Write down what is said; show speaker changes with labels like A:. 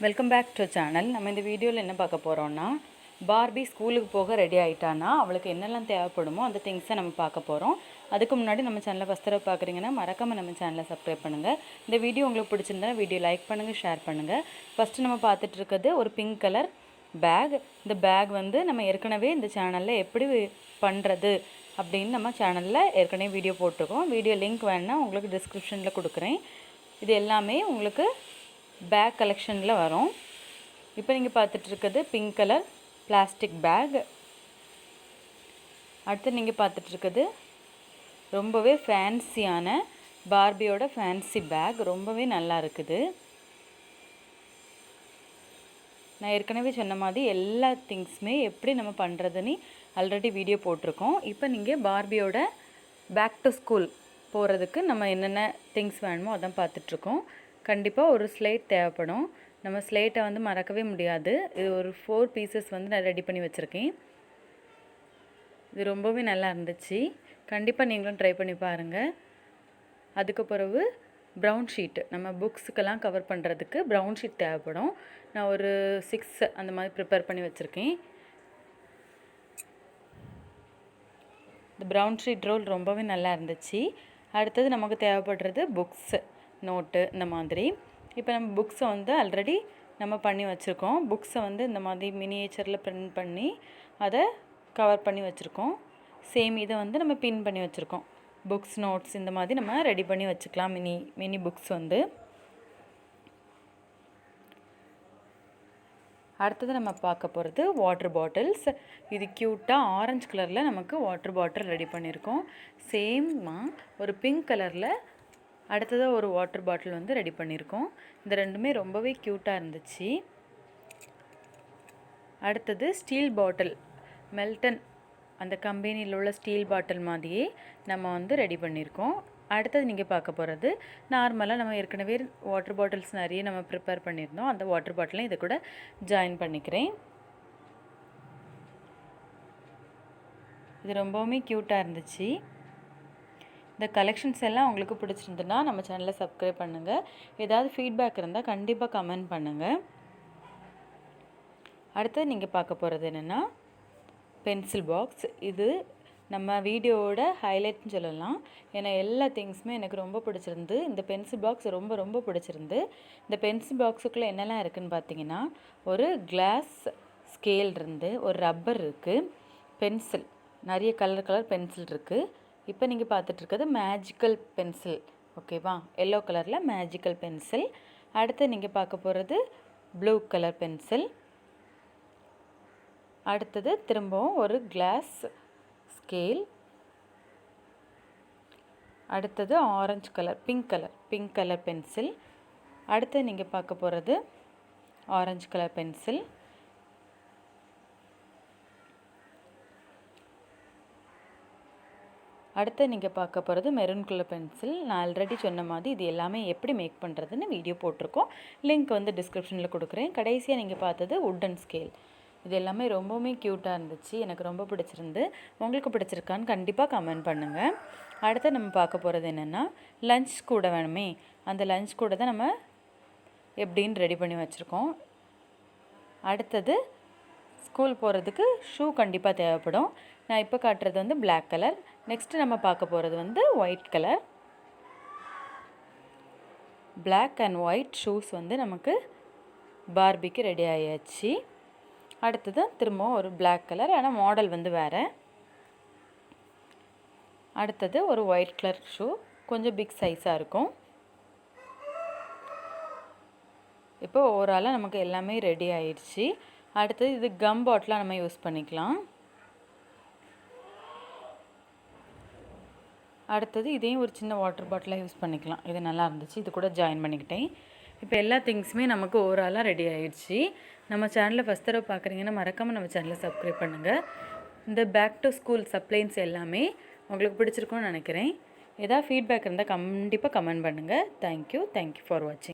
A: Welcome back to channel. நம்ம இந்த வீடியோவில் என்ன பார்க்க போகிறோம்னா, பார்பி ஸ்கூலுக்கு போக ரெடி ஆகிட்டானா அவளுக்கு என்னெல்லாம் தேவைப்படுமோ அந்த திங்ஸை நம்ம பார்க்க போகிறோம். அதுக்கு முன்னாடி நம்ம சேனலை ஃபஸ்ட் தடவை பார்க்குறீங்கன்னா மறக்காமல் நம்ம சேனலை சப்ஸ்கிரைப் பண்ணுங்கள். இந்த வீடியோ உங்களுக்கு பிடிச்சிருந்தா வீடியோ லைக் பண்ணுங்கள், ஷேர் பண்ணுங்கள். ஃபஸ்ட்டு நம்ம பார்த்துட்டு இருக்கிறது ஒரு பிங்க் கலர் பேக். இந்த பேக் வந்து நம்ம ஏற்கனவே இந்த சேனலில் எப்படி பண்ணுறது அப்படின்னு நம்ம சேனலில் ஏற்கனவே வீடியோ போட்டிருக்கோம். வீடியோ லிங்க் வேணுன்னா உங்களுக்கு டிஸ்கிரிப்ஷனில் கொடுக்குறேன். இது எல்லாமே உங்களுக்கு பேக் கலெக்ஷனில் வரும். இப்போ நீங்கள் பார்த்துட்ருக்கிறது பிங்க் கலர் பிளாஸ்டிக் பேக். அடுத்து நீங்கள் பார்த்துட்ருக்கிறது ரொம்பவே ஃபேன்சியான பார்பியோட ஃபேன்சி பேக். ரொம்பவே நல்லா இருக்குது. நான் ஏற்கனவே சொன்ன மாதிரி எல்லா திங்ஸுமே எப்படி நம்ம பண்ணுறதுன்னு ஆல்ரெடி வீடியோ போட்டிருக்கோம். இப்போ நீங்கள் பார்பியோட பேக் டு ஸ்கூல் போகிறதுக்கு நம்ம என்னென்ன திங்ஸ் வேணுமோ அதான் பார்த்துட்ருக்கோம். கண்டிப்பாக ஒரு ஸ்லேட் தேவைப்படும். நம்ம ஸ்லேட்டை வந்து மறக்கவே முடியாது. இது ஒரு 4 பீசஸ் வந்து நான் ரெடி பண்ணி வச்சுருக்கேன். இது ரொம்பவே நல்லா இருந்துச்சு. கண்டிப்பாக நீங்களும் ட்ரை பண்ணி பாருங்கள். அதுக்கு பிறகு ப்ரௌன் ஷீட்டு, நம்ம புக்ஸுக்கெல்லாம் கவர் பண்ணுறதுக்கு ப்ரௌன் ஷீட் தேவைப்படும். நான் ஒரு 6 அந்த மாதிரி ப்ரிப்பேர் பண்ணி வச்சுருக்கேன். இந்த ப்ரௌன் ஷீட் ரோல் ரொம்பவே நல்லா இருந்துச்சு. அடுத்தது நமக்கு தேவைப்படுறது புக்ஸு, நோட்டு இந்த மாதிரி. இப்போ நம்ம புக்ஸை வந்து ஆல்ரெடி நம்ம பண்ணி வச்சுருக்கோம். புக்ஸை வந்து இந்த மாதிரி மினியேச்சரில் பிரிண்ட் பண்ணி அதை கவர் பண்ணி வச்சுருக்கோம். சேம் இதை வந்து நம்ம பின் பண்ணி வச்சுருக்கோம். புக்ஸ், நோட்ஸ் இந்த மாதிரி நம்ம ரெடி பண்ணி வச்சுக்கலாம். மினி புக்ஸ் வந்து. அடுத்தது நம்ம பார்க்க போகிறது வாட்டர் பாட்டில்ஸ். இது க்யூட்டாக ஆரஞ்சு கலரில் நமக்கு வாட்டர் பாட்டில் ரெடி பண்ணியிருக்கோம். சேமாக ஒரு பிங்க் கலரில் அடுத்ததாக ஒரு வாட்டர் பாட்டில் வந்து ரெடி பண்ணியிருக்கோம். இந்த ரெண்டுமே ரொம்பவே க்யூட்டாக இருந்துச்சு. அடுத்தது ஸ்டீல் பாட்டில், மெல்டன் அந்த கம்பெனியில் உள்ள ஸ்டீல் பாட்டில் மாதிரியே நம்ம வந்து ரெடி பண்ணியிருக்கோம். அடுத்தது நீங்கள் பார்க்க போகிறது நார்மலாக நம்ம ஏற்கனவே வாட்டர் பாட்டில்ஸ் நிறைய நம்ம ப்ரிப்பேர் பண்ணியிருந்தோம். அந்த வாட்டர் பாட்டிலையும் இதை கூட ஜாயின் பண்ணிக்கிறேன். இது ரொம்பவுமே க்யூட்டாக இருந்துச்சு. இந்த கலெக்ஷன்ஸ் எல்லாம் உங்களுக்கு பிடிச்சிருந்துன்னா நம்ம சேனலை சப்ஸ்கிரைப் பண்ணுங்கள். ஏதாவது ஃபீட்பேக் இருந்தால் கண்டிப்பாக கமெண்ட் பண்ணுங்கள். அடுத்து நீங்கள் பார்க்க போகிறது என்னென்னா பென்சில் பாக்ஸ். இது நம்ம வீடியோவோட ஹைலைட்னு சொல்லலாம். ஏன்னா எல்லா திங்ஸுமே எனக்கு ரொம்ப பிடிச்சிருந்து. இந்த பென்சில் பாக்ஸ் ரொம்ப ரொம்ப பிடிச்சிருந்து. இந்த பென்சில் பாக்ஸுக்குள்ளே என்னெல்லாம் இருக்குதுன்னு பார்த்தீங்கன்னா, ஒரு கிளாஸ் ஸ்கேல் இருந்து, ஒரு ரப்பர் இருக்குது, பென்சில், நிறைய கலர் பென்சில் இருக்குது. இப்போ நீங்கள் பார்த்துட்ருக்கிறது மேஜிக்கல் பென்சில். ஓகேவா, எல்லோ கலரில் மேஜிக்கல் பென்சில். அடுத்து நீங்கள் பார்க்க போகிறது ப்ளூ கலர் பென்சில். அடுத்தது திரும்பவும் ஒரு கிளாஸ் ஸ்கேல். அடுத்தது orange colour, pink colour pencil. அடுத்து நீங்கள் பார்க்க போகிறது ஆரஞ்சு கலர் பென்சில். அடுத்து நீங்கள் பார்க்க போகிறது மெரூன் கலர் பென்சில். நான் ஆல்ரெடி சொன்ன மாதிரி இது எல்லாமே எப்படி மேக் பண்ணுறதுன்னு வீடியோ போட்டிருக்கோம். லிங்க் வந்து டிஸ்கிரிப்ஷனில் கொடுக்குறேன். கடைசியாக நீங்கள் பார்த்தது வுட்டன் ஸ்கேல். இது எல்லாமே ரொம்பவுமே க்யூட்டாக இருந்துச்சு. எனக்கு ரொம்ப பிடிச்சிருந்து. உங்களுக்கு பிடிச்சிருக்கான்னு கண்டிப்பாக கமெண்ட் பண்ணுங்கள். அடுத்து நம்ம பார்க்க போகிறது என்னென்னா லஞ்ச் கூட வேணுமே, அந்த லஞ்ச் கூட தான் நம்ம எப்படின்னு ரெடி பண்ணி வச்சுருக்கோம். அடுத்தது ஸ்கூல் போகிறதுக்கு ஷூ கண்டிப்பாக தேவைப்படும். நான் இப்போ காட்டுறது வந்து பிளாக் கலர். நெக்ஸ்ட்டு நம்ம பார்க்க போகிறது வந்து white colour. Black and white shoes வந்து நமக்கு பார்பிக்கு ரெடி ஆயாச்சு. அடுத்தது திரும்பவும் ஒரு பிளாக் கலர், ஆனால் மாடல் வந்து வேறு. அடுத்தது ஒரு ஒயிட் கலர் ஷூ, கொஞ்சம் பிக் சைஸாக இருக்கும். இப்போ ஓவராலாக நமக்கு எல்லாமே ரெடி ஆயிடுச்சு. அடுத்தது இது கம் பாட்டிலாக நம்ம யூஸ் பண்ணிக்கலாம். அடுத்தது இதையும் ஒரு சின்ன வாட்டர் பாட்டிலாக யூஸ் பண்ணிக்கலாம். இது நல்லா இருந்துச்சு. இது கூட ஜாயின் பண்ணிக்கிட்டேன். இப்போ எல்லா திங்ஸுமே நமக்கு ஓவராலாக ரெடி ஆகிடுச்சு. நம்ம சேனலில் ஃபஸ்ட் தடவை பார்க்குறீங்கன்னா மறக்காமல் நம்ம சேனலை சப்ஸ்கிரைப் பண்ணுங்கள். இந்த பேக் டு ஸ்கூல் சப்ளைன்ஸ் எல்லாமே உங்களுக்கு பிடிச்சிருக்கும்னு நினைக்கிறேன். ஏதாவது ஃபீட்பேக் இருந்தால் கண்டிப்பாக கமெண்ட் பண்ணுங்கள். தேங்க்யூ ஃபார் வாட்சிங்.